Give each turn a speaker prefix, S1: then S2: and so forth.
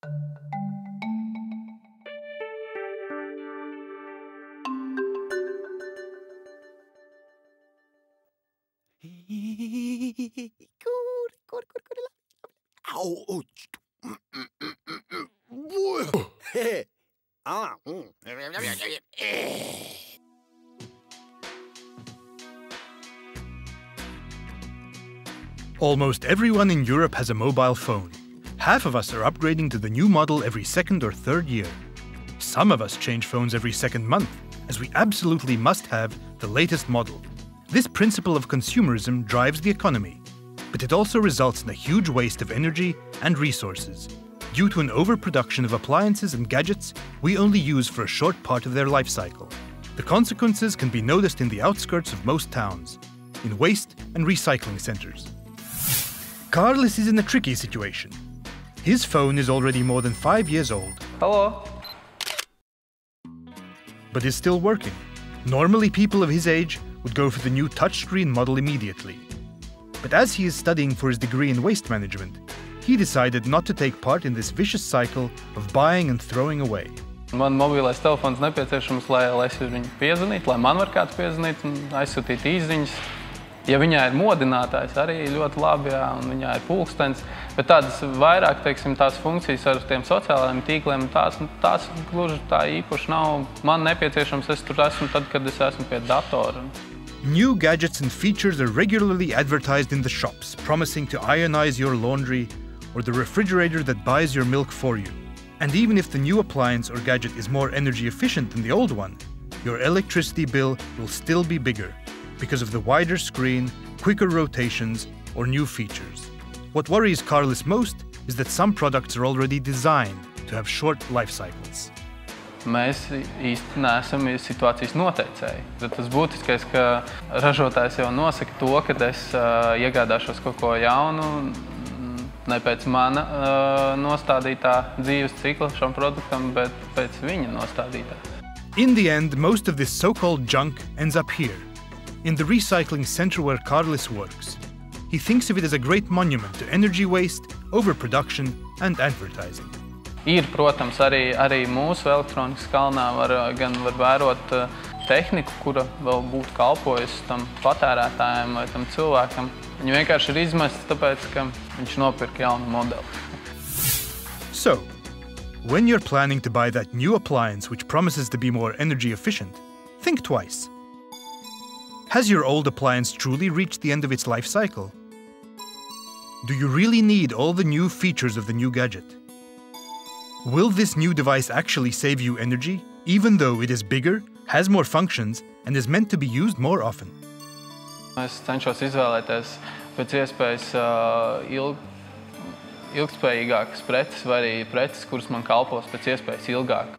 S1: Au. Ah.
S2: Almost everyone in Europe has a mobile phone. Half of us are upgrading to the new model every second or third year. Some of us change phones every second month, as we absolutely must have the latest model. This principle of consumerism drives the economy, but it also results in a huge waste of energy and resources. Due to an overproduction of appliances and gadgets we only use for a short part of their life cycle. The consequences can be noticed in the outskirts of most towns, in waste and recycling centers. Carlos is in a tricky situation. His phone is already more than 5 years old.
S3: Hello.
S2: But is still working. Normally, people of his age would go for the new touchscreen model immediately. But as he is studying for his degree in waste management, he decided not to take part in this vicious cycle of buying and throwing away.
S3: Man mobilais telefons nepieciešams, lai es viņu piezvanītu, lai man var kāds piezvanīt un aizsūtīt īsziņas. Ja viņā ir modinātājs, arī ļoti labi, jā, un viņā ir pulkstenis, bet tādas vairāk, teiksim, tās funkcijas ar tiem sociālajiem tīkliem, tās gluži tā īpaši nav man nepieciešams, es tur esmu tad, kad es esmu pie datora.
S2: New gadgets and features are regularly advertised in the shops, promising to ionize your laundry or the refrigerator that buys your milk for you. And even if the new appliance or gadget is more energy efficient than the old one, your electricity bill will still be bigger because of the wider screen, quicker rotations, or new features. What worries Carlos most is that some products are already designed to have short life cycles.
S3: Mēs īsti neesam situācijas noteicēji. Tad tas būtiskais, ka ražotājs jau nosaka to, ka es iegādāšos kaut ko jaunu, ne pēc mana nostādītā dzīves cikla šam produktam, bet pēc viņa nostādītā.
S2: In the end, most of this so-called junk ends up here, in the recycling center where Carlos works. He thinks of it as a great monument to energy waste, overproduction and advertising.
S3: Ir, protams, arī mūsu elektronikas kalnā var vērot tehniku, kura vēl būtu kalpojusi tam patērētājiem vai tam cilvēkam. Viņu vienkārši ir izmests, tāpēc, ka viņš nopirka jaunu modeli.
S2: So, when you're planning to buy that new appliance which promises to be more energy efficient, think twice. Has your old appliance truly reached the end of its life cycle? Do you really need all the new features of the new gadget? Will this new device actually save you energy, even though it is bigger, has more functions, and is meant to be used more often?
S3: Es cenšos izvēlēties pēc iespējas ilgtspējīgākas preces vai arī preces, kuras man kalpos pēc iespējas ilgāk.